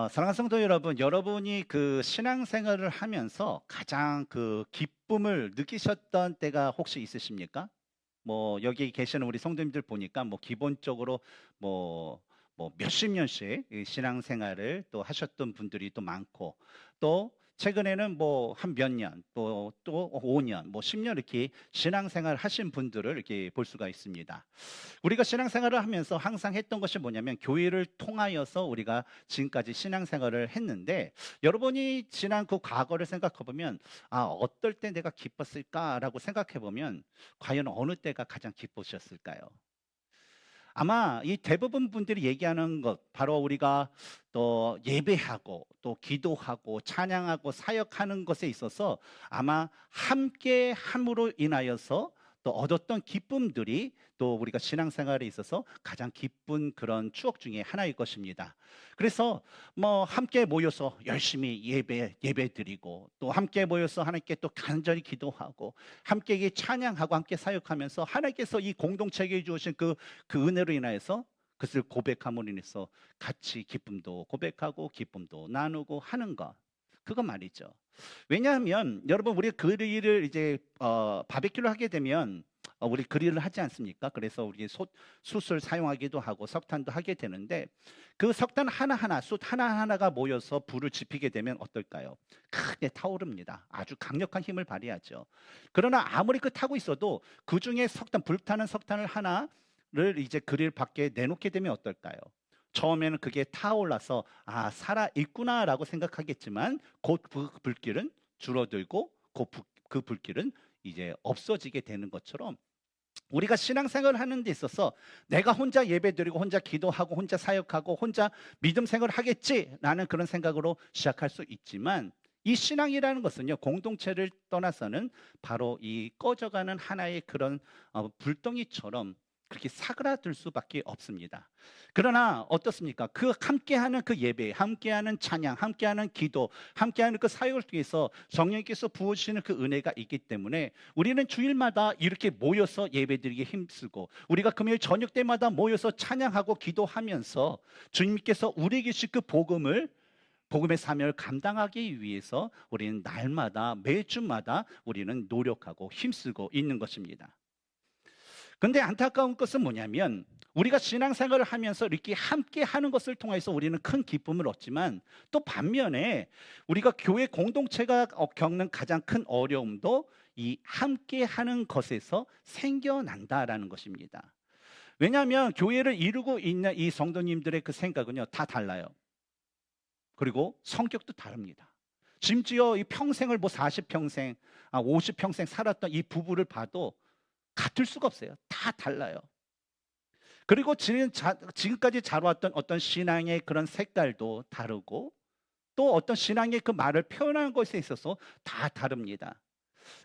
사랑하는 성도 여러분, 여러분이 그 신앙생활을 하면서 가장 그 기쁨을 느끼셨던 때가 혹시 있으십니까? 뭐 여기 계시는 우리 성도님들 보니까 뭐 기본적으로 뭐 몇십 년씩 이 신앙생활을 또 하셨던 분들이 또 많고, 또 최근에는 뭐 한 몇 년, 또 5년, 뭐 10년 이렇게 신앙생활 하신 분들을 이렇게 볼 수가 있습니다. 우리가 신앙생활을 하면서 항상 했던 것이 뭐냐면, 교회를 통하여서 우리가 지금까지 신앙생활을 했는데, 여러분이 지난 그 과거를 생각해 보면, 어떨 때 내가 기뻤을까라고 생각해 보면 과연 어느 때가 가장 기쁘셨을까요? 아마 이 대부분 분들이 얘기하는 것, 바로 우리가 또 예배하고 또 기도하고 찬양하고 사역하는 것에 있어서 아마 함께 함으로 인하여서 또 얻었던 기쁨들이 또 우리가 신앙생활에 있어서 가장 기쁜 그런 추억 중에 하나일 것입니다. 그래서 뭐 함께 모여서 열심히 예배 드리고, 또 함께 모여서 하나님께 또 간절히 기도하고, 함께 찬양하고 함께 사역하면서 하나님께서 이 공동체에 주신 그 은혜로 인하여서 그것을 고백함으로 인해서 같이 기쁨도 고백하고 기쁨도 나누고 하는 것, 그거 말이죠. 왜냐하면 여러분, 우리 그릴을 이제 바베큐를 하게 되면 우리 그릴을 하지 않습니까? 그래서 우리 숯을 사용하기도 하고 석탄도 하게 되는데, 그 석탄 하나하나, 숯 하나하나가 모여서 불을 지피게 되면 어떨까요? 크게 타오릅니다. 아주 강력한 힘을 발휘하죠. 그러나 아무리 그 타고 있어도 그 중에 불타는 석탄을 하나를 이제 그릴 밖에 내놓게 되면 어떨까요? 처음에는 그게 타올라서 살아 있구나라고 생각하겠지만, 곧 그 불길은 줄어들고 그 불길은 이제 없어지게 되는 것처럼, 우리가 신앙생활을 하는 데 있어서 내가 혼자 예배드리고 혼자 기도하고 혼자 사역하고 혼자 믿음 생활을 하겠지라는 그런 생각으로 시작할 수 있지만, 이 신앙이라는 것은요, 공동체를 떠나서는 바로 이 꺼져가는 하나의 그런 불덩이처럼 그렇게 사그라들 수밖에 없습니다. 그러나 어떻습니까? 그 함께하는 그 예배, 함께하는 찬양, 함께하는 기도, 함께하는 그 사역을 통해서 성령께서 부어주시는 그 은혜가 있기 때문에 우리는 주일마다 이렇게 모여서 예배드리기 힘쓰고, 우리가 금요일 저녁 때마다 모여서 찬양하고 기도하면서 주님께서 우리에게 주신 그 복음의 사명을 감당하기 위해서 우리는 날마다 매주마다 우리는 노력하고 힘쓰고 있는 것입니다. 근데 안타까운 것은 뭐냐면, 우리가 신앙생활을 하면서 이렇게 함께 하는 것을 통해서 우리는 큰 기쁨을 얻지만, 또 반면에 우리가 교회 공동체가 겪는 가장 큰 어려움도 이 함께 하는 것에서 생겨난다라는 것입니다. 왜냐하면 교회를 이루고 있는 이 성도님들의 그 생각은요, 다 달라요. 그리고 성격도 다릅니다. 심지어 이 평생을 40평생, 50평생 살았던 이 부부를 봐도 같을 수가 없어요. 다 달라요. 그리고 지금까지 자라왔던 어떤 신앙의 그런 색깔도 다르고, 또 어떤 신앙의 그 말을 표현하는 것에 있어서 다 다릅니다.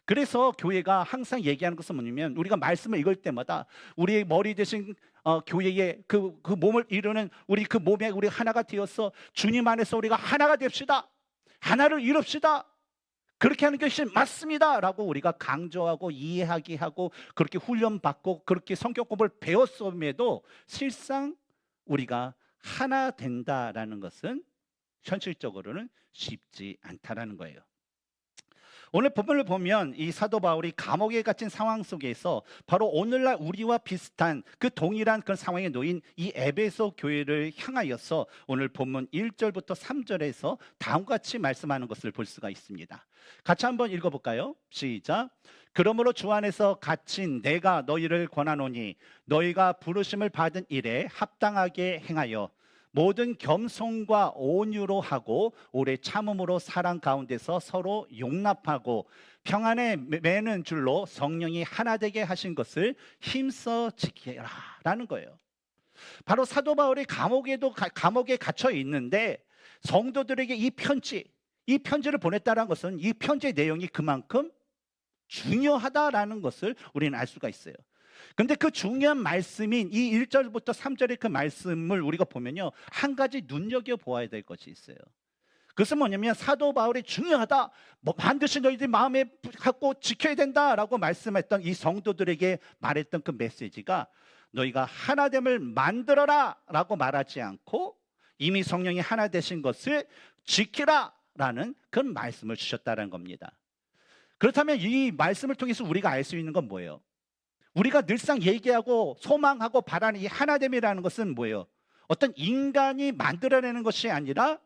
그래서 교회가 항상 얘기하는 것은 뭐냐면, 우리가 말씀을 읽을 때마다 우리의 머리 대신 교회의 그 몸을 이루는 우리 그 몸에 우리 하나가 되어서 주님 안에서 우리가 하나가 됩시다. 하나를 이룹시다. 그렇게 하는 것이 맞습니다 라고 우리가 강조하고 이해하게 하고, 그렇게 훈련받고 그렇게 성경 공부를 배웠음에도 실상 우리가 하나 된다라는 것은 현실적으로는 쉽지 않다라는 거예요. 오늘 본문을 보면 이 사도 바울이 감옥에 갇힌 상황 속에서 바로 오늘날 우리와 비슷한 그 동일한 그런 상황에 놓인 이 에베소 교회를 향하여서 오늘 본문 1절부터 3절에서 다음과 같이 말씀하는 것을 볼 수가 있습니다. 같이 한번 읽어볼까요? 시작. 그러므로 주 안에서 갇힌 내가 너희를 권하노니, 너희가 부르심을 받은 일에 합당하게 행하여 모든 겸손과 온유로 하고 오래 참음으로 사랑 가운데서 서로 용납하고 평안에 매는 줄로 성령이 하나 되게 하신 것을 힘써 지키라라는 거예요. 바로 사도 바울이 감옥에 갇혀 있는데, 성도들에게 이 편지를 보냈다는 것은 이 편지의 내용이 그만큼 중요하다라는 것을 우리는 알 수가 있어요. 근데 그 중요한 말씀인 이 1절부터 3절의 그 말씀을 우리가 보면요, 한 가지 눈여겨보아야 될 것이 있어요. 그것은 뭐냐면, 사도 바울이 중요하다, 반드시 너희들이 마음에 갖고 지켜야 된다라고 말씀했던 이 성도들에게 말했던 그 메시지가, 너희가 하나됨을 만들어라 라고 말하지 않고 이미 성령이 하나 되신 것을 지키라라는 그런 말씀을 주셨다는 겁니다. 그렇다면 이 말씀을 통해서 우리가 알 수 있는 건 뭐예요? 우리가 늘상 얘기하고 소망하고 바라는 이 하나됨이라는 것은 뭐예요? 어떤 인간이 만들어내는 것이 아니라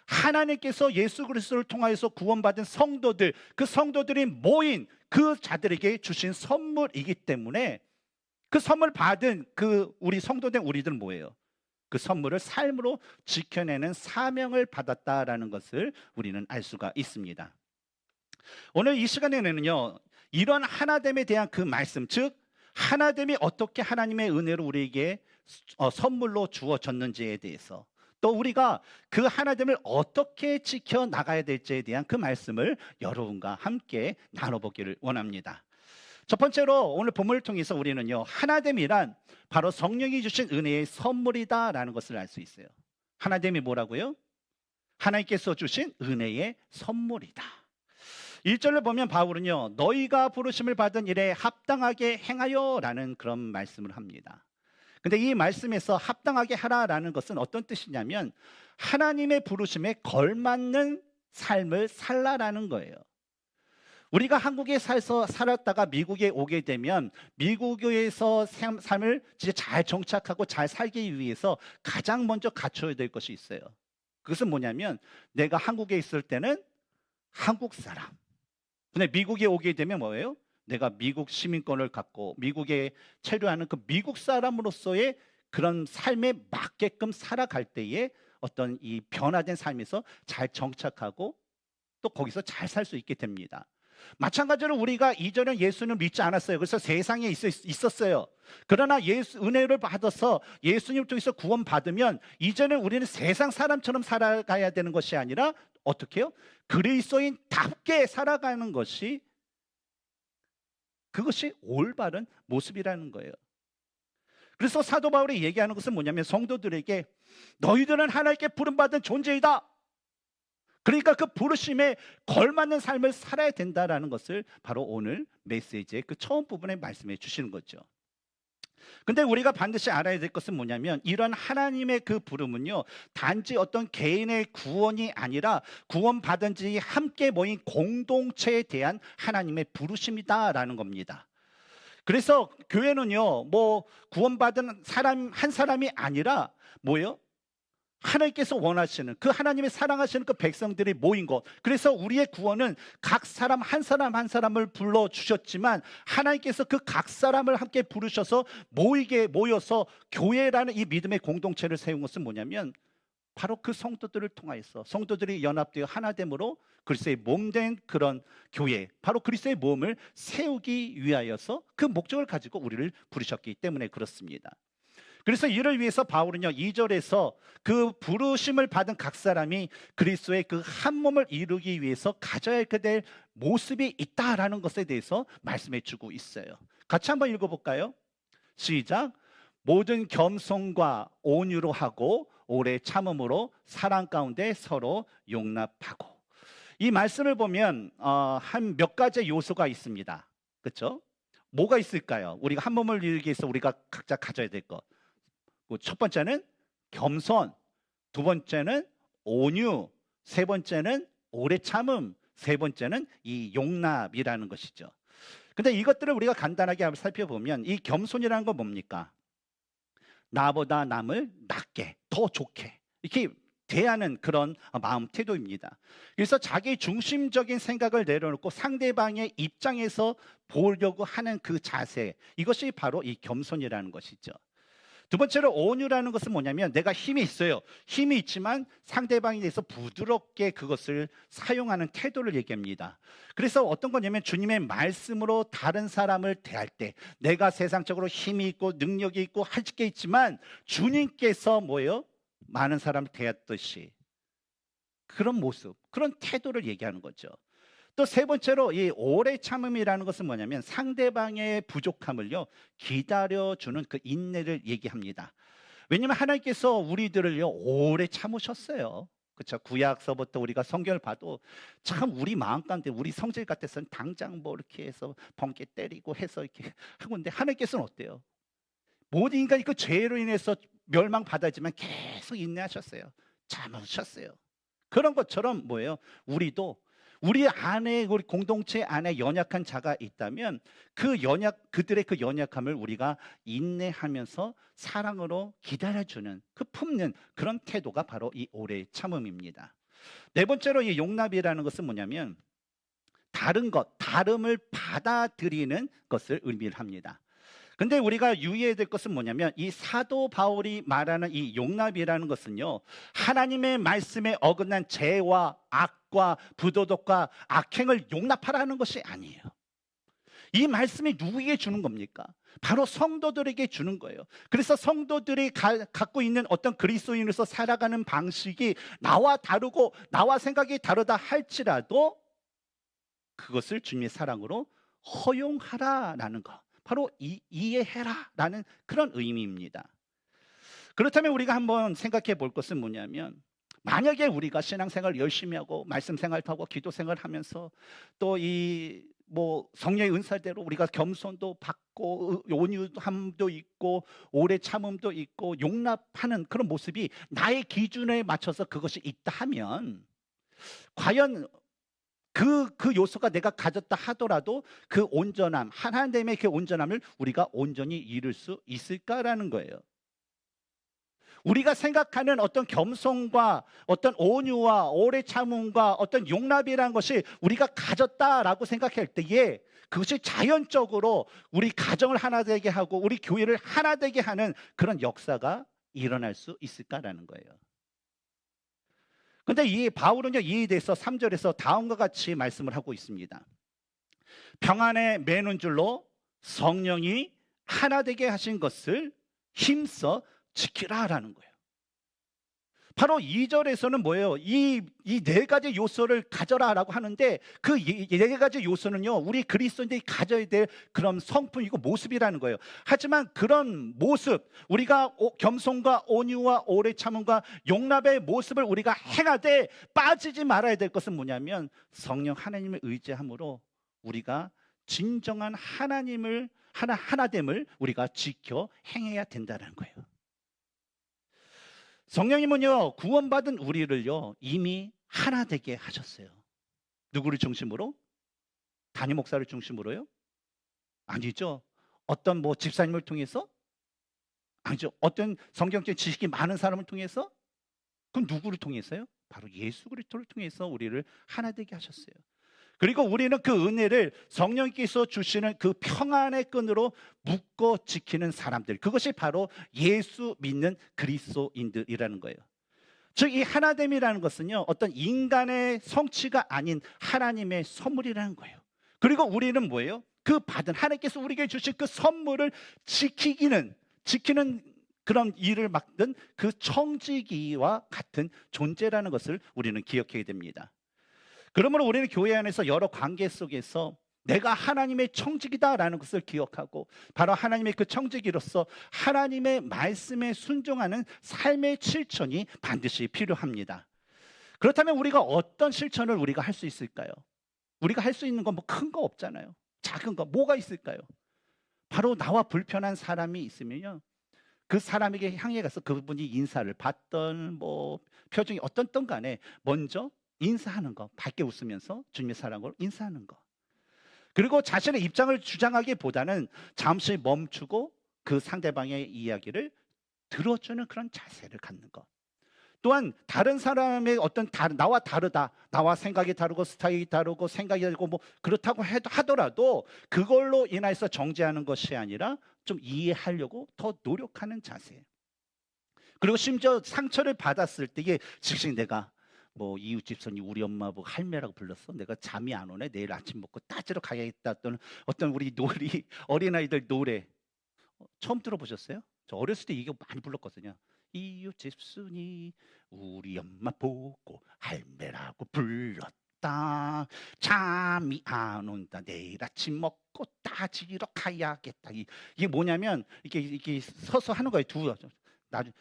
하나님께서 예수 그리스도를 통하여서 구원받은 성도들, 그 성도들이 모인 그 자들에게 주신 선물이기 때문에 그 선물 받은 그 우리 성도된 우리들은 뭐예요? 그 선물을 삶으로 지켜내는 사명을 받았다라는 것을 우리는 알 수가 있습니다. 오늘 이 시간에는요, 이런 하나됨에 대한 그 말씀, 즉 하나됨이 어떻게 하나님의 은혜로 우리에게 선물로 주어졌는지에 대해서, 또 우리가 그 하나됨을 어떻게 지켜나가야 될지에 대한 그 말씀을 여러분과 함께 나눠보기를 원합니다. 첫 번째로 오늘 본문을 통해서 우리는요, 하나됨이란 바로 성령이 주신 은혜의 선물이다라는 것을 알 수 있어요. 하나됨이 뭐라고요? 하나님께서 주신 은혜의 선물이다. 1절을 보면 바울은요, 너희가 부르심을 받은 일에 합당하게 행하여라는 그런 말씀을 합니다. 근데 이 말씀에서 합당하게 하라라는 것은 어떤 뜻이냐면 하나님의 부르심에 걸맞는 삶을 살라라는 거예요. 우리가 한국에 살았다가 미국에 오게 되면 미국에서 삶을 진짜 잘 정착하고 잘 살기 위해서 가장 먼저 갖춰야 될 것이 있어요. 그것은 뭐냐면 내가 한국에 있을 때는 한국 사람, 근데 미국에 오게 되면 뭐예요? 내가 미국 시민권을 갖고 미국에 체류하는 그 미국 사람으로서의 그런 삶에 맞게끔 살아갈 때에 어떤 이 변화된 삶에서 잘 정착하고 또 거기서 잘 살 수 있게 됩니다. 마찬가지로 우리가 이전에 예수는 믿지 않았어요. 그래서 세상에 있었어요. 그러나 은혜를 받아서 예수님 통해서 구원받으면 이제는 우리는 세상 사람처럼 살아가야 되는 것이 아니라 어떻게 해요? 그리스도인답게 살아가는 것이, 그것이 올바른 모습이라는 거예요. 그래서 사도 바울이 얘기하는 것은 뭐냐면 성도들에게 너희들은 하나님께 부름받은 존재이다. 그러니까 그 부르심에 걸맞는 삶을 살아야 된다라는 것을 바로 오늘 메시지의 그 처음 부분에 말씀해 주시는 거죠. 근데 우리가 반드시 알아야 될 것은 뭐냐면 이런 하나님의 그 부름은요, 단지 어떤 개인의 구원이 아니라 구원받은 지 함께 모인 공동체에 대한 하나님의 부르심이다라는 겁니다. 그래서 교회는요, 뭐 구원받은 사람 한 사람이 아니라 뭐예요? 하나님께서 원하시는 그 하나님의 사랑하시는 그 백성들이 모인 것. 그래서 우리의 구원은 각 사람 한 사람 한 사람을 불러주셨지만 하나님께서 그 각 사람을 함께 부르셔서 모여서 교회라는 이 믿음의 공동체를 세운 것은 뭐냐면 바로 그 성도들을 통하여서 성도들이 연합되어 하나됨으로 그리스도의 몸된 그런 교회, 바로 그리스도의 몸을 세우기 위하여서 그 목적을 가지고 우리를 부르셨기 때문에 그렇습니다. 그래서 이를 위해서 바울은요 2절에서 그 부르심을 받은 각 사람이 그리스도의 그 한 몸을 이루기 위해서 가져야 될 모습이 있다라는 것에 대해서 말씀해 주고 있어요. 같이 한번 읽어볼까요? 시작. 모든 겸손과 온유로 하고 오래 참음으로 사랑 가운데 서로 용납하고. 이 말씀을 보면 한 몇 가지 요소가 있습니다. 그렇죠? 뭐가 있을까요? 우리가 한 몸을 이루기 위해서 우리가 각자 가져야 될 것. 첫 번째는 겸손, 두 번째는 온유, 세 번째는 오래 참음, 세 번째는 이 용납이라는 것이죠. 근데 이것들을 우리가 간단하게 한번 살펴보면 이 겸손이라는 건 뭡니까? 나보다 남을 낮게, 더 좋게 이렇게 대하는 그런 마음 태도입니다. 그래서 자기 중심적인 생각을 내려놓고 상대방의 입장에서 보려고 하는 그 자세, 이것이 바로 이 겸손이라는 것이죠. 두 번째로 온유라는 것은 뭐냐면 내가 힘이 있어요. 힘이 있지만 상대방에 대해서 부드럽게 그것을 사용하는 태도를 얘기합니다. 그래서 어떤 거냐면 주님의 말씀으로 다른 사람을 대할 때 내가 세상적으로 힘이 있고 능력이 있고 할 게 있지만 주님께서 뭐예요? 많은 사람을 대했듯이 그런 모습, 그런 태도를 얘기하는 거죠. 또 세 번째로 이 오래 참음이라는 것은 뭐냐면 상대방의 부족함을요 기다려주는 그 인내를 얘기합니다. 왜냐하면 하나님께서 우리들을요 오래 참으셨어요. 그렇죠? 구약서부터 우리가 성경을 봐도 참 우리 마음 가운데 우리 성질 같아서는 당장 뭐 이렇게 해서 번개 때리고 해서 이렇게 하고 있는데 하나님께서는 어때요? 모든 인간이 그 죄로 인해서 멸망받았지만 계속 인내하셨어요. 참으셨어요. 그런 것처럼 뭐예요? 우리도 우리 안에, 우리 공동체 안에 연약한 자가 있다면 그들의 그 연약함을 우리가 인내하면서 사랑으로 기다려주는, 그 품는 그런 태도가 바로 이 오래 참음입니다. 네 번째로 이 용납이라는 것은 뭐냐면 다름을 받아들이는 것을 의미를 합니다. 근데 우리가 유의해야 될 것은 뭐냐면 이 사도 바울이 말하는 이 용납이라는 것은요, 하나님의 말씀에 어긋난 죄와 악과 부도덕과 악행을 용납하라는 것이 아니에요. 이 말씀이 누구에게 주는 겁니까? 바로 성도들에게 주는 거예요. 그래서 성도들이 갖고 있는 어떤 그리스도인으로서 살아가는 방식이 나와 다르고 나와 생각이 다르다 할지라도 그것을 주님의 사랑으로 허용하라라는 것, 바로 이해해라라는 그런 의미입니다. 그렇다면 우리가 한번 생각해 볼 것은 뭐냐면, 만약에 우리가 신앙생활 열심히 하고 말씀 생활하고 기도 생활하면서 또 이 성령의 은사대로 우리가 겸손도 받고 온유함도 있고 오래 참음도 있고 용납하는 그런 모습이 나의 기준에 맞춰서 그것이 있다 하면, 과연 그 요소가 내가 가졌다 하더라도 그 온전함, 하나님의 그 온전함을 우리가 온전히 이룰 수 있을까라는 거예요. 우리가 생각하는 어떤 겸손과 어떤 온유와 오래 참음과 어떤 용납이라는 것이 우리가 가졌다라고 생각할 때에 그것이 자연적으로 우리 가정을 하나 되게 하고 우리 교회를 하나 되게 하는 그런 역사가 일어날 수 있을까라는 거예요. 그런데 이 바울은요, 이에 대해서 3절에서 다음과 같이 말씀을 하고 있습니다. 평안에 매는 줄로 성령이 하나 되게 하신 것을 힘써 지키라라는 거예요. 바로 2절에서는 뭐예요? 이 네 가지 요소를 가져라라고 하는데 그 네 가지 요소는요, 우리 그리스도인들이 가져야 될 그런 성품이고 모습이라는 거예요. 하지만 그런 모습, 우리가 겸손과 온유와 오래 참음과 용납의 모습을 우리가 행하되 빠지지 말아야 될 것은 뭐냐면 성령 하나님을 의지함으로 우리가 진정한 하나됨을 우리가 지켜 행해야 된다는 거예요. 성령님은요, 구원받은 우리를요 이미 하나 되게 하셨어요. 누구를 중심으로? 담임 목사를 중심으로요? 아니죠. 어떤 집사님을 통해서? 아니죠. 어떤 성경적 지식이 많은 사람을 통해서? 그럼 누구를 통해서요? 바로 예수 그리스도를 통해서 우리를 하나 되게 하셨어요. 그리고 우리는 그 은혜를 성령께서 주시는 그 평안의 끈으로 묶어 지키는 사람들, 그것이 바로 예수 믿는 그리스도인들이라는 거예요. 즉 이 하나됨이라는 것은요, 어떤 인간의 성취가 아닌 하나님의 선물이라는 거예요. 그리고 우리는 뭐예요? 그 받은 하나님께서 우리에게 주신 그 선물을 지키는 그런 일을 맡는 그 청지기와 같은 존재라는 것을 우리는 기억해야 됩니다. 그러므로 우리는 교회 안에서 여러 관계 속에서 내가 하나님의 청지기다라는 것을 기억하고 바로 하나님의 그 청지기로서 하나님의 말씀에 순종하는 삶의 실천이 반드시 필요합니다. 그렇다면 우리가 어떤 실천을 우리가 할 수 있을까요? 우리가 할 수 있는 건 큰 거 없잖아요. 작은 거 뭐가 있을까요? 바로 나와 불편한 사람이 있으면요, 그 사람에게 향해 가서 그분이 인사를 받던 표정이 어떻든 간에 먼저 인사하는 거, 밝게 웃으면서 주님의 사랑으로 인사하는 거. 그리고 자신의 입장을 주장하기보다는 잠시 멈추고 그 상대방의 이야기를 들어주는 그런 자세를 갖는 것. 또한 다른 사람의 나와 다르다, 나와 생각이 다르고 스타일이 다르고 생각이 다르고 그렇다고 하더라도 그걸로 인해서 정죄하는 것이 아니라 좀 이해하려고 더 노력하는 자세. 그리고 심지어 상처를 받았을 때에 즉시 내가 이웃 집사님 우리 엄마 할매라고 불렀어. 내가 잠이 안 오네. 내일 아침 먹고 따지러 가야겠다. 또는 어떤 우리 어린아이들 노래 처음 들어보셨어요? 저 어렸을 때 이거 많이 불렀거든요. 이웃 집순이 우리 엄마 보고 할매라고 불렀다. 잠이 안 온다. 내일 아침 먹고 따지러 가야겠다. 이게 뭐냐면 이게 서서 하는 거예요.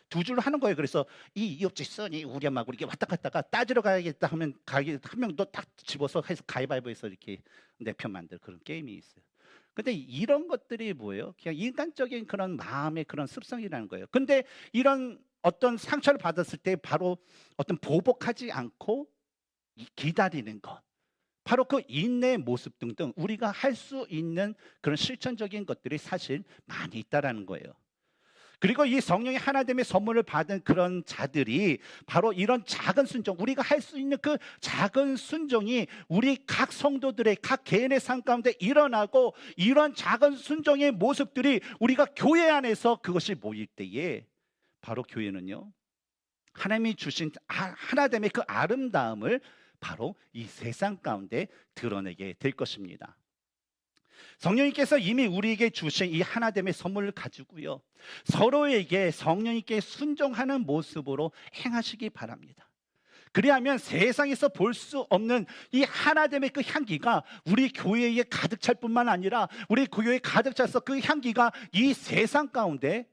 두 줄로 하는 거예요. 그래서 이 옆집 써니 우리 엄마하고 이렇게 왔다 갔다가 따지러 가야겠다 하면 한 명 너 딱 집어서 해서 가위바위보해서 이렇게 내 편 만들 그런 게임이 있어요. 근데 이런 것들이 뭐예요? 그냥 인간적인 그런 마음의 그런 습성이라는 거예요. 근데 이런 어떤 상처를 받았을 때 바로 어떤 보복하지 않고 기다리는 것. 바로 그 인내의 모습 등등 우리가 할 수 있는 그런 실천적인 것들이 사실 많이 있다라는 거예요. 그리고 이 성령의 하나됨의 선물을 받은 그런 자들이 바로 이런 작은 순종, 우리가 할 수 있는 그 작은 순종이 우리 각 성도들의 각 개인의 삶 가운데 일어나고, 이런 작은 순종의 모습들이 우리가 교회 안에서 그것이 모일 때에 바로 교회는요, 하나님이 주신 하나됨의 그 아름다움을 바로 이 세상 가운데 드러내게 될 것입니다. 성령님께서 이미 우리에게 주신 이 하나됨의 선물을 가지고요, 서로에게 성령님께 순종하는 모습으로 행하시기 바랍니다. 그리하면 세상에서 볼 수 없는 이 하나됨의 그 향기가 우리 교회에 가득 찰 뿐만 아니라, 우리 교회에 가득 차서 그 향기가 이 세상 가운데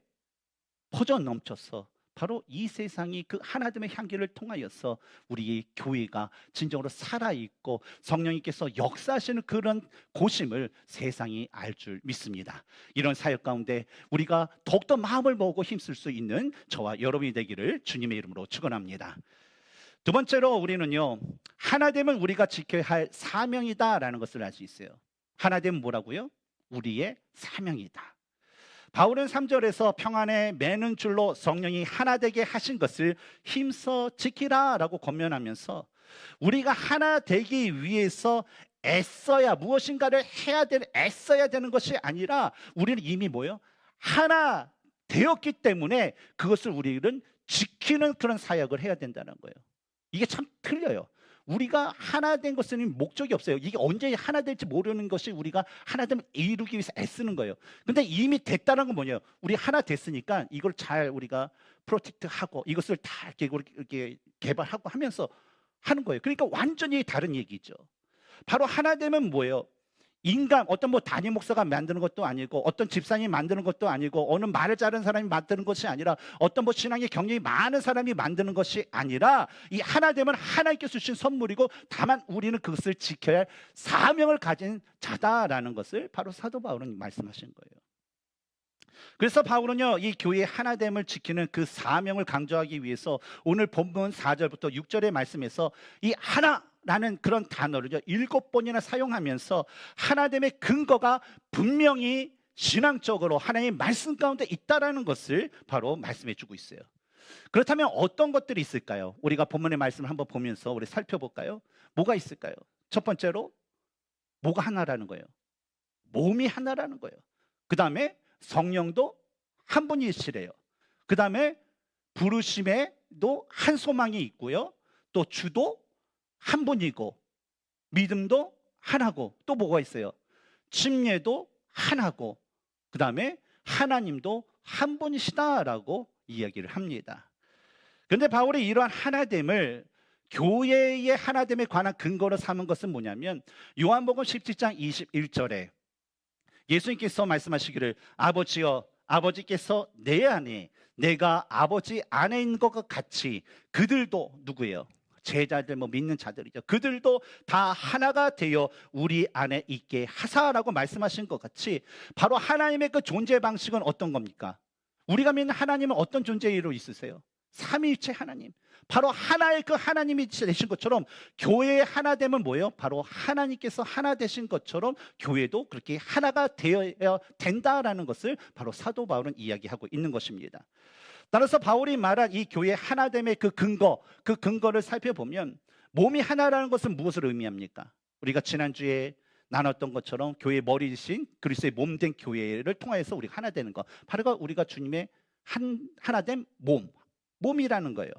퍼져 넘쳐서 바로 이 세상이 그 하나됨의 향기를 통하여서 우리의 교회가 진정으로 살아있고 성령님께서 역사하시는 그런 곳임을 세상이 알 줄 믿습니다. 이런 사역 가운데 우리가 더욱더 마음을 모으고 힘쓸 수 있는 저와 여러분이 되기를 주님의 이름으로 축원합니다. 두 번째로 우리는요, 하나됨은 우리가 지켜야 할 사명이다라는 것을 알 수 있어요. 하나됨은 뭐라고요? 우리의 사명이다. 바울은 3절에서 평안에 매는 줄로 성령이 하나 되게 하신 것을 힘써 지키라라고 권면하면서, 우리가 하나 되기 위해서 애써야, 무엇인가를 애써야 되는 것이 아니라 우리는 이미 뭐예요? 하나 되었기 때문에 그것을 우리는 지키는 그런 사역을 해야 된다는 거예요. 이게 참 틀려요. 우리가 하나 된 것은 목적이 없어요. 이게 언제 하나 될지 모르는 것이 우리가 하나됨을 이루기 위해서 애쓰는 거예요. 근데 이미 됐다는 건 뭐냐요? 우리 하나 됐으니까 이걸 잘 우리가 프로텍트하고 이것을 다 이렇게 개발하고 하면서 하는 거예요. 그러니까 완전히 다른 얘기죠. 바로 하나 되면 뭐예요? 인간, 어떤 뭐 담임 목사가 만드는 것도 아니고, 어떤 집사님이 만드는 것도 아니고, 어느 말을 잘하는 사람이 만드는 것이 아니라, 어떤 뭐 신앙의 경력이 많은 사람이 만드는 것이 아니라, 이 하나 되면 하나님께서 주신 선물이고, 다만 우리는 그것을 지켜야 할 사명을 가진 자다라는 것을 바로 사도 바울은 말씀하신 거예요. 그래서 바울은요, 이 교회의 하나됨을 지키는 그 사명을 강조하기 위해서 오늘 본문 4절부터 6절의 말씀에서 이 하나라는 그런 단어를 7번이나 사용하면서 하나됨의 근거가 분명히 신앙적으로 하나님의 말씀 가운데 있다라는 것을 바로 말씀해 주고 있어요. 그렇다면 어떤 것들이 있을까요? 우리가 본문의 말씀을 한번 보면서 우리 살펴볼까요? 뭐가 있을까요? 첫 번째로 뭐가 하나라는 거예요? 몸이 하나라는 거예요. 그 다음에 성령도 한 분이시래요. 그 다음에 부르심에도 한 소망이 있고요, 또 주도 한 분이고, 믿음도 하나고, 또 뭐가 있어요? 침례도 하나고, 그 다음에 하나님도 한 분이시다라고 이야기를 합니다. 그런데 바울이 이러한 하나됨을, 교회의 하나됨에 관한 근거로 삼은 것은 뭐냐면, 요한복음 17장 21절에 예수님께서 말씀하시기를, 아버지여, 아버지께서 내 안에, 내가 아버지 안에 있는 것과 같이 그들도, 누구예요? 제자들, 뭐 믿는 자들이죠. 그들도 다 하나가 되어 우리 안에 있게 하사라고 말씀하신 것 같이, 바로 하나님의 그 존재 방식은 어떤 겁니까? 우리가 믿는 하나님은 어떤 존재로 있으세요? 삼위일체 하나님, 바로 하나의 그 하나님이 되신 것처럼 교회의 하나됨은 뭐예요? 바로 하나님께서 하나 되신 것처럼 교회도 그렇게 하나가 되어야 된다라는 것을 바로 사도 바울은 이야기하고 있는 것입니다. 따라서 바울이 말한 이 교회의 하나됨의 그 근거를 살펴보면, 몸이 하나라는 것은 무엇을 의미합니까? 우리가 지난주에 나눴던 것처럼 교회의 머리이신 그리스도의 몸된 교회를 통해서 우리가 하나 되는 것, 바로 우리가 주님의 하나된 몸이라는 거예요.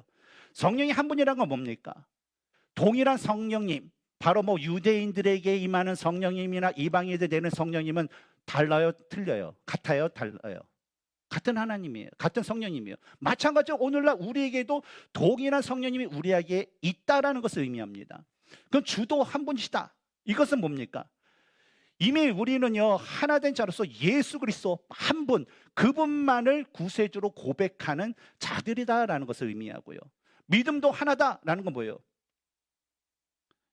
성령이 한 분이라는 건 뭡니까? 동일한 성령님, 바로 뭐 유대인들에게 임하는 성령님이나 이방인들에게 되는 성령님은 달라요, 틀려요? 같아요, 달라요? 같은 하나님이에요. 같은 성령님이에요. 마찬가지로 오늘날 우리에게도 동일한 성령님이 우리에게 있다라는 것을 의미합니다. 그럼 주도 한 분이시다. 이것은 뭡니까? 이미 우리는요, 하나된 자로서 예수 그리스도 한 분, 그분만을 구세주로 고백하는 자들이다라는 것을 의미하고요, 믿음도 하나다라는 건 뭐예요?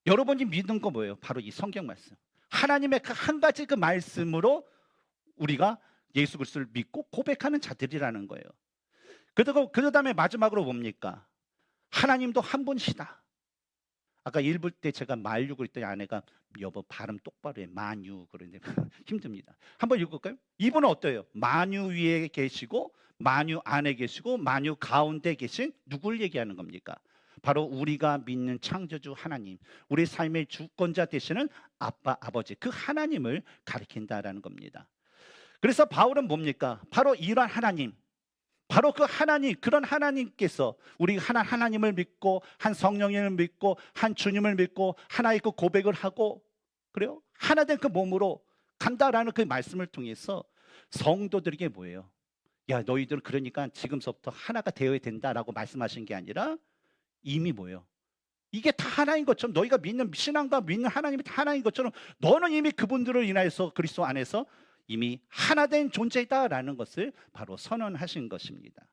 여러분이 믿는 거 뭐예요? 바로 이 성경 말씀. 하나님의 그 한 가지 그 말씀으로 우리가 예수 그리스도를 믿고 고백하는 자들이라는 거예요. 그리고 그 다음에 마지막으로 뭡니까? 하나님도 한 분이시다. 아까 읽을 때 제가 만유 그랬더니 아내가 여보 발음 똑바로 해. 만유 그러는데 힘듭니다. 한번 읽을까요? 이분은 어때요? 만유 위에 계시고 만유 안에 계시고 만유 가운데 계신 누굴 얘기하는 겁니까? 바로 우리가 믿는 창조주 하나님, 우리 삶의 주권자 되시는 아빠 아버지, 그 하나님을 가리킨다라는 겁니다. 그래서 바울은 뭡니까? 바로 이러한 하나님, 바로 그 하나님, 그런 하나님께서 우리 하나님을 믿고 한 성령님을 믿고 한 주님을 믿고 하나의 그 고백을 하고 그래요? 하나 된 그 몸으로 간다라는 그 말씀을 통해서 성도들에게 뭐예요? 야, 너희들은 그러니까 지금서부터 하나가 되어야 된다라고 말씀하신 게 아니라 이미 뭐예요? 이게 다 하나인 것처럼, 너희가 믿는 신앙과 믿는 하나님이 다 하나인 것처럼 너는 이미 그분들을 인하여서 그리스도 안에서 이미 하나된 존재이다라는 것을 바로 선언하신 것입니다.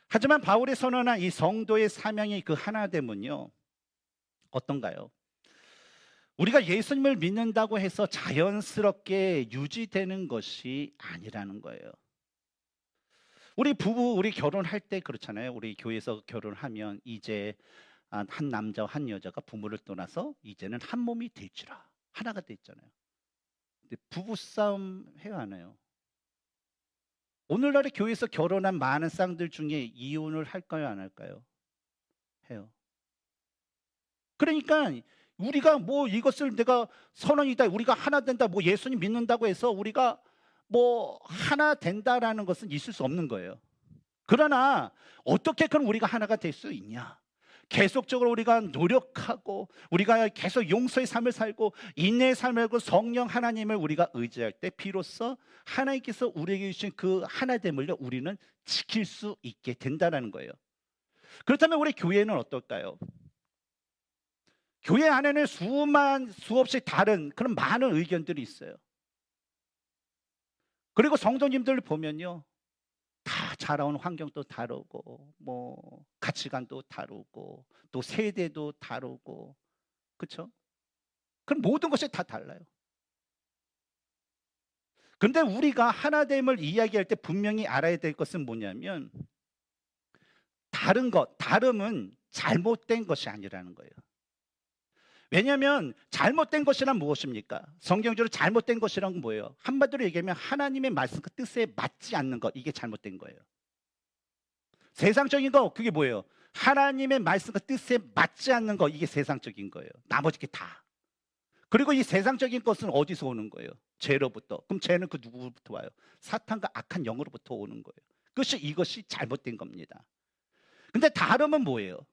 하지만 바울이 선언한 이 성도의 사명의 그 하나됨은요, 어떤가요? 우리가 예수님을 믿는다고 해서 자연스럽게 유지되는 것이 아니라는 거예요. 우리 부부, 우리 결혼할 때 그렇잖아요. 우리 교회에서 결혼하면 이제 한 남자와 한 여자가 부모를 떠나서 이제는 한 몸이 될지라 하나가 됐잖아요. 근데 부부싸움 해요, 안 해요? 오늘날의 교회에서 결혼한 많은 쌍들 중에 이혼을 할까요, 안 할까요? 해요. 그러니까 우리가 뭐 이것을 내가 선언이다, 우리가 하나 된다, 뭐 예수님 믿는다고 해서 우리가 뭐 하나 된다라는 것은 있을 수 없는 거예요. 그러나 어떻게 그럼 우리가 하나가 될 수 있냐? 계속적으로 우리가 노력하고 우리가 계속 용서의 삶을 살고 인내의 삶을 살고 성령 하나님을 우리가 의지할 때 비로소 하나님께서 우리에게 주신 그 하나됨을요 우리는 지킬 수 있게 된다는 거예요. 그렇다면 우리 교회는 어떨까요? 교회 안에는 수없이 다른 그런 많은 의견들이 있어요. 그리고 성도님들 보면요, 다 자라온 환경도 다르고 뭐 가치관도 다르고 또 세대도 다르고, 그렇죠? 그럼 모든 것이 다 달라요. 그런데 우리가 하나됨을 이야기할 때 분명히 알아야 될 것은 뭐냐면 다름은 잘못된 것이 아니라는 거예요. 왜냐하면 잘못된 것이란 무엇입니까? 성경적으로 잘못된 것이란 건 뭐예요? 한마디로 얘기하면 하나님의 말씀 그 뜻에 맞지 않는 것, 이게 잘못된 거예요. 세상적인 거 그게 뭐예요? 하나님의 말씀과 뜻에 맞지 않는 거, 이게 세상적인 거예요. 나머지 게 다. 그리고 이 세상적인 것은 어디서 오는 거예요? 죄로부터. 그럼 죄는 그 누구부터 와요? 사탄과 악한 영으로부터 오는 거예요. 이것이 잘못된 겁니다. 근데 다름은 뭐예요?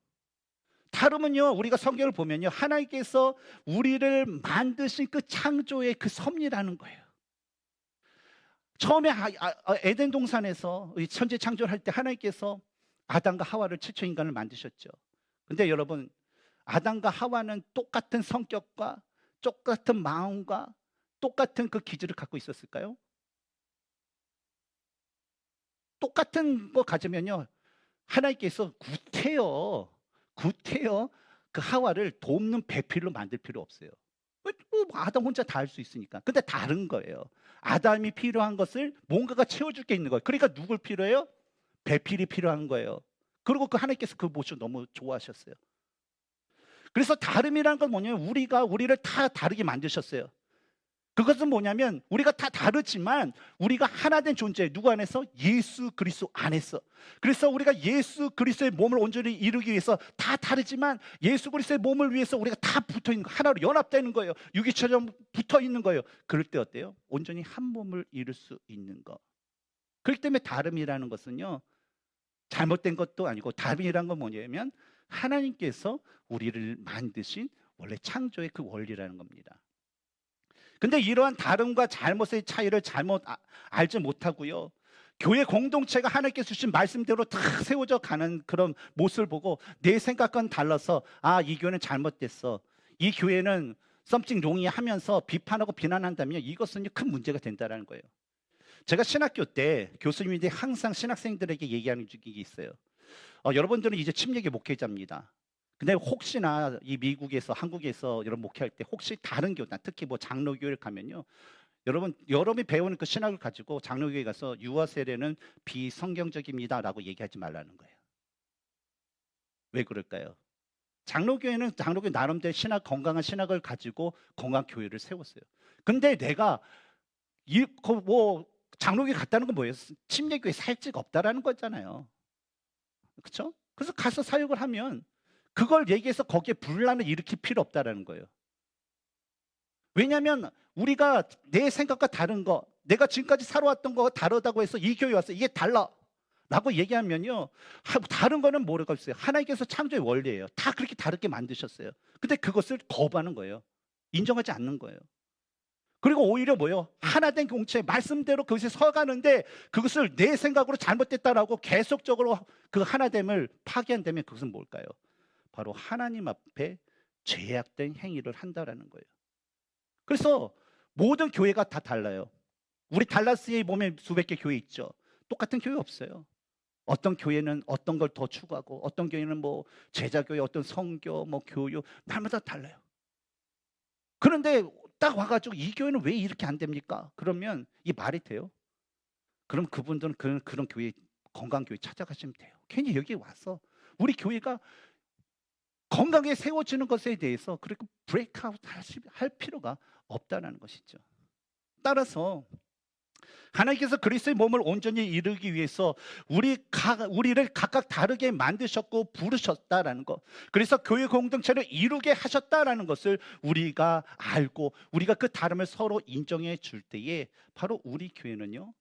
다름은요, 우리가 성경을 보면요, 하나님께서 우리를 만드신 그 창조의 그 섭리라는 거예요. 처음에 에덴 동산에서 천지 창조를 할 때 하나님께서 아담과 하와를 최초 인간을 만드셨죠. 근데 여러분, 아담과 하와는 똑같은 성격과 똑같은 마음과 똑같은 그 기질을 갖고 있었을까요? 똑같은 거 가지면요, 하나님께서 구태여 그 하와를 돕는 배필로 만들 필요 없어요. 아담 혼자 다 할 수 있으니까. 근데 다른 거예요. 아담이 필요한 것을 뭔가가 채워줄 게 있는 거예요. 그러니까 누굴 필요해요? 배필이 필요한 거예요. 그리고 그 하나님께서 그 모습을 너무 좋아하셨어요. 그래서 다름이라는 건 뭐냐면 우리를 다 다르게 만드셨어요. 그것은 뭐냐면 우리가 다 다르지만 우리가 하나 된 존재, 누구 안에서? 예수 그리스도 안에서. 그래서 우리가 예수 그리스도의 몸을 온전히 이루기 위해서 다 다르지만 예수 그리스도의 몸을 위해서 우리가 다 붙어 있는 거, 하나로 연합되는 거예요. 유기처럼 붙어 있는 거예요. 그럴 때 어때요? 온전히 한 몸을 이룰 수 있는 거. 그렇기 때문에 다름이라는 것은요, 잘못된 것도 아니고, 다름이라는 건 뭐냐면 하나님께서 우리를 만드신 원래 창조의 그 원리라는 겁니다. 근데 이러한 다름과 잘못의 차이를 알지 못하고요, 교회 공동체가 하나님께서 주신 말씀대로 다 세워져 가는 그런 모습을 보고 내 생각과는 달라서 이 교회는 잘못됐어, 이 교회는 something wrong이 하면서 비판하고 비난한다면 이것은 큰 문제가 된다는 거예요. 제가 신학교 때 교수님들이 항상 신학생들에게 얘기하는 적이 있어요. 여러분들은 이제 침례교 목회자입니다. 근데 혹시나 이 미국에서 한국에서 여러분 목회할 때 혹시 다른 교단 특히 뭐 장로교회를 가면요. 여러분이 배우는 그 신학을 가지고 장로교회 가서 유아 세례는 비성경적입니다라고 얘기하지 말라는 거예요. 왜 그럴까요? 장로교회는 장로교 나름대로 신학 건강한 신학을 가지고 건강 교회를 세웠어요. 근데 내가 뭐 장로교회 갔다는 건 뭐예요? 침례교회 살찌가 없다라는 거잖아요. 그렇죠? 그래서 가서 사역을 하면 그걸 얘기해서 거기에 분란을 일으킬 필요 없다라는 거예요. 왜냐하면 우리가 내 생각과 다른 거, 내가 지금까지 살아왔던 거가 다르다고 해서 이 교회 왔어. 이게 달라. 라고 얘기하면요. 다른 거는 모르고 있어요. 하나님께서 창조의 원리예요. 다 그렇게 다르게 만드셨어요. 근데 그것을 거부하는 거예요. 인정하지 않는 거예요. 그리고 오히려 뭐요? 하나된 공체 말씀대로 그것이 서가는데 그것을 내 생각으로 잘못됐다라고 계속적으로 그 하나됨을 파기한다면 그것은 뭘까요? 바로 하나님 앞에 죄악된 행위를 한다라는 거예요. 그래서 모든 교회가 다 달라요. 우리 달라스에 보면 수백 개 교회 있죠. 똑같은 교회 없어요. 어떤 교회는 어떤 걸 더 추구하고 어떤 교회는 뭐 제자교회, 어떤 성교, 뭐 교육 날마다 달라요. 그런데 딱 와가지고 이 교회는 왜 이렇게 안 됩니까? 그러면 이 말이 돼요? 그럼 그분들은 그런 교회 건강 교회 찾아가시면 돼요. 괜히 여기 와서 우리 교회가 건강에 세워지는 것에 대해서 그렇게 브레이크아웃 할 필요가 없다는 것이죠. 따라서 하나님께서 그리스도의 몸을 온전히 이루기 위해서 우리를 각각 다르게 만드셨고 부르셨다라는 것. 그래서 교회 공동체를 이루게 하셨다라는 것을 우리가 알고 우리가 그 다름을 서로 인정해 줄 때에 바로 우리 교회는요.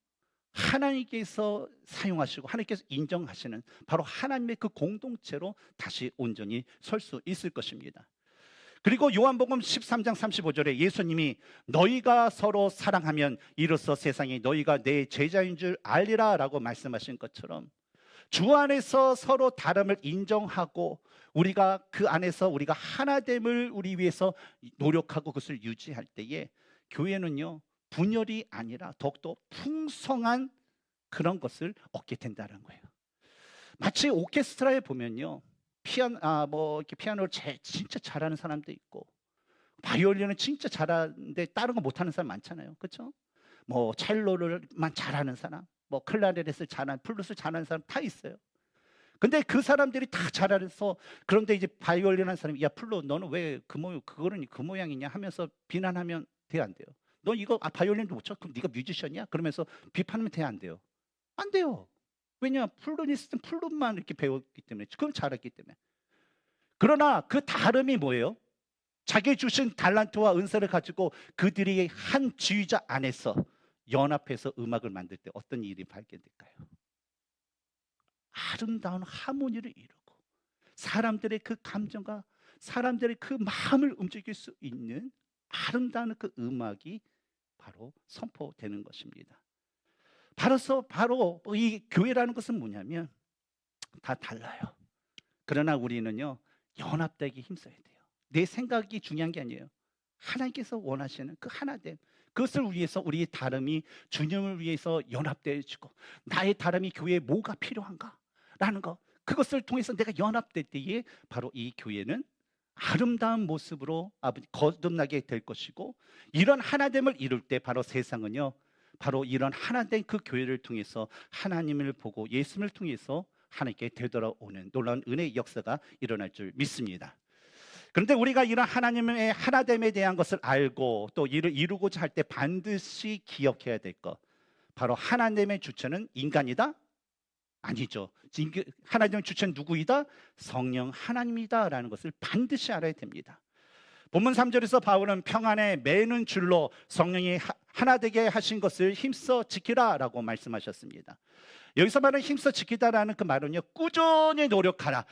하나님께서 사용하시고 하나님께서 인정하시는 바로 하나님의 그 공동체로 다시 온전히 설 수 있을 것입니다. 그리고 요한복음 13장 35절에 예수님이 너희가 서로 사랑하면 이로써 세상이 너희가 내 제자인 줄 알리라 라고 말씀하신 것처럼 주 안에서 서로 다름을 인정하고 우리가 그 안에서 우리가 하나됨을 우리 위해서 노력하고 그것을 유지할 때에 교회는요 분열이 아니라 더욱더 풍성한 그런 것을 얻게 된다는 거예요. 마치 오케스트라에 보면요 이렇게 피아노를 진짜 잘하는 사람도 있고 바이올린은 진짜 잘하는데 다른 거 못하는 사람 많잖아요. 그렇죠? 뭐 첼로를만 잘하는 사람, 뭐 클라리넷을 잘하는, 플룻을 잘하는 사람 다 있어요. 근데 그 사람들이 다 잘해서 그런데 이제 바이올린 하는 사람이 야 플룻 너는 왜 그거는 그 모양이냐 하면서 비난하면 돼요, 안 돼요? 너 이거 바이올린도 못 쳐? 그럼 네가 뮤지션이야? 그러면서 비판하면 돼요, 안 돼요? 안 돼요. 왜냐 플룻니스트는 플룻만 이렇게 배웠기 때문에 그건 잘했기 때문에. 그러나 그 다름이 뭐예요? 자기 주신 달란트와 은사를 가지고 그들이 한 지휘자 안에서 연합해서 음악을 만들 때 어떤 일이 발견될까요? 아름다운 하모니를 이루고 사람들의 그 감정과 사람들의 그 마음을 움직일 수 있는 아름다운 그 음악이 바로 선포되는 것입니다. 바로 이 교회라는 것은 뭐냐면 다 달라요. 그러나 우리는요 연합되기 힘써야 돼요. 내 생각이 중요한 게 아니에요. 하나님께서 원하시는 그 하나됨 그것을 위해서 우리의 다름이 주님을 위해서 연합되어지고 나의 다름이 교회에 뭐가 필요한가 라는 것 그것을 통해서 내가 연합될 때에 바로 이 교회는 아름다운 모습으로 거듭나게 될 것이고 이런 하나됨을 이룰 때 바로 세상은요 바로 이런 하나된 그 교회를 통해서 하나님을 보고 예수님을 통해서 하나님께 되돌아오는 놀라운 은혜의 역사가 일어날 줄 믿습니다. 그런데 우리가 이런 하나님의 하나됨에 대한 것을 알고 또 이를 이루고자 할 때 반드시 기억해야 될 것 바로 하나님의 주체는 인간이다? 아니죠. 하나님의 주체는 누구이다? 성령 하나님이다 라는 것을 반드시 알아야 됩니다. 본문 3절에서 바울은 평안에 매는 줄로 성령이 하나 되게 하신 것을 힘써 지키라 라고 말씀하셨습니다. 여기서 말하는 힘써 지키다라는 그 말은요 꾸준히 노력하라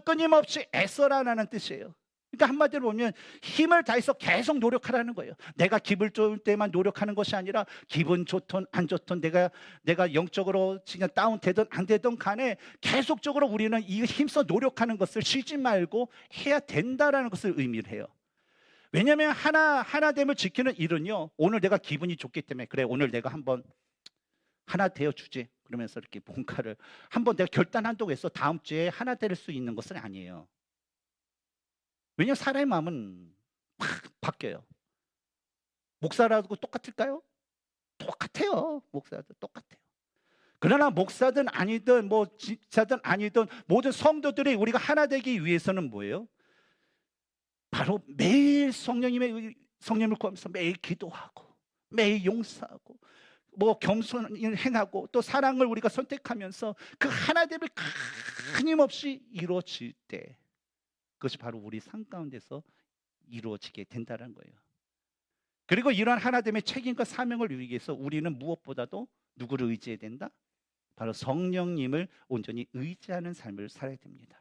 끊임없이 애써라라는 뜻이에요. 그러니까 한마디로 보면 힘을 다해서 계속 노력하라는 거예요. 내가 기분 좋을 때만 노력하는 것이 아니라 기분 좋든 안 좋든 내가 영적으로 지금 다운되든 안 되든 간에 계속적으로 우리는 이 힘써 노력하는 것을 쉬지 말고 해야 된다라는 것을 의미를 해요. 왜냐하면 하나됨을 지키는 일은요 오늘 내가 기분이 좋기 때문에 그래 오늘 내가 한번 하나 되어주지 그러면서 이렇게 뭔가를 한번 내가 결단한다고 해서 다음 주에 하나 될 수 있는 것은 아니에요. 왜냐하면 사람의 마음은 팍 바뀌어요. 목사라고 똑같을까요? 똑같아요. 목사도 똑같아요. 그러나 목사든 아니든 뭐 집사든 아니든 모든 성도들이 우리가 하나 되기 위해서는 뭐예요? 바로 매일 성령님을 구하면서 매일 기도하고 매일 용서하고 뭐 겸손을 행하고 또 사랑을 우리가 선택하면서 그 하나됨을 끊임없이 이루어질 때 그것이 바로 우리 삶 가운데서 이루어지게 된다는 거예요. 그리고 이러한 하나됨의 책임과 사명을 이루기 위해서 우리는 무엇보다도 누구를 의지해야 된다? 바로 성령님을 온전히 의지하는 삶을 살아야 됩니다.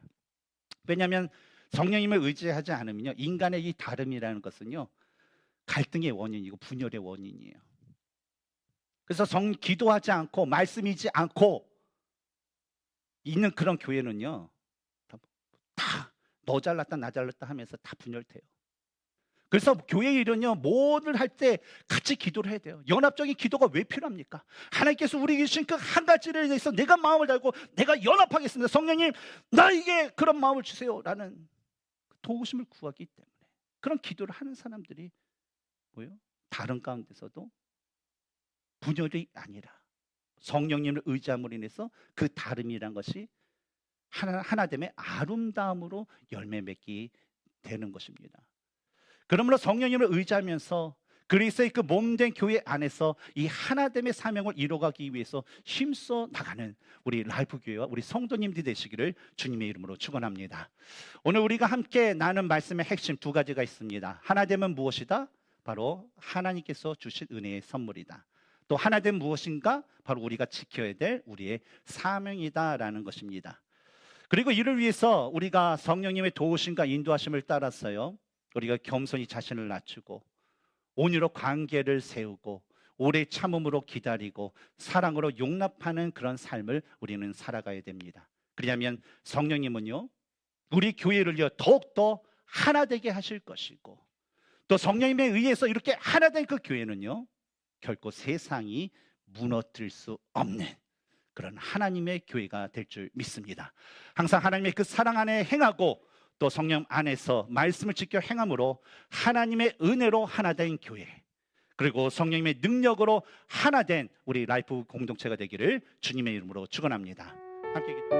왜냐하면 성령님을 의지하지 않으면요, 인간의 이 다름이라는 것은요 갈등의 원인이고 분열의 원인이에요. 그래서 기도하지 않고 말씀이지 않고 있는 그런 교회는요 다 너 잘났다 나 잘났다 하면서 다 분열돼요. 그래서 교회 일은요 뭐를 할 때 같이 기도를 해야 돼요. 연합적인 기도가 왜 필요합니까? 하나님께서 우리에게 주신 그 한 가지를 위해서 내가 마음을 달고 내가 연합하겠습니다. 성령님 나에게 그런 마음을 주세요 라는 도우심을 구하기 때문에 그런 기도를 하는 사람들이 뭐예요? 다른 가운데서도 분열이 아니라 성령님을 의지함으로 인해서 그 다름이란 것이 하나됨의 아름다움으로 열매 맺기 되는 것입니다. 그러므로 성령님을 의지하면서 그리스도의 그 몸된 교회 안에서 이 하나됨의 사명을 이뤄가기 위해서 힘써 나가는 우리 라이프 교회와 우리 성도님들이 되시기를 주님의 이름으로 축원합니다. 오늘 우리가 함께 나눈 말씀의 핵심 두 가지가 있습니다. 하나됨은 무엇이다? 바로 하나님께서 주신 은혜의 선물이다. 또 하나됨 무엇인가? 바로 우리가 지켜야 될 우리의 사명이다라는 것입니다. 그리고 이를 위해서 우리가 성령님의 도우심과 인도하심을 따라서요 우리가 겸손히 자신을 낮추고 온유로 관계를 세우고 오래 참음으로 기다리고 사랑으로 용납하는 그런 삶을 우리는 살아가야 됩니다. 그러냐면 성령님은요 우리 교회를요 더욱더 하나 되게 하실 것이고 또 성령님에 의해서 이렇게 하나 된 그 교회는요 결코 세상이 무너뜨릴 수 없는 그런 하나님의 교회가 될 줄 믿습니다. 항상 하나님의 그 사랑 안에 행하고 또 성령 안에서 말씀을 지켜 행함으로 하나님의 은혜로 하나된 교회 그리고 성령님의 능력으로 하나된 우리 라이프 공동체가 되기를 주님의 이름으로 축원합니다. 함께 기도.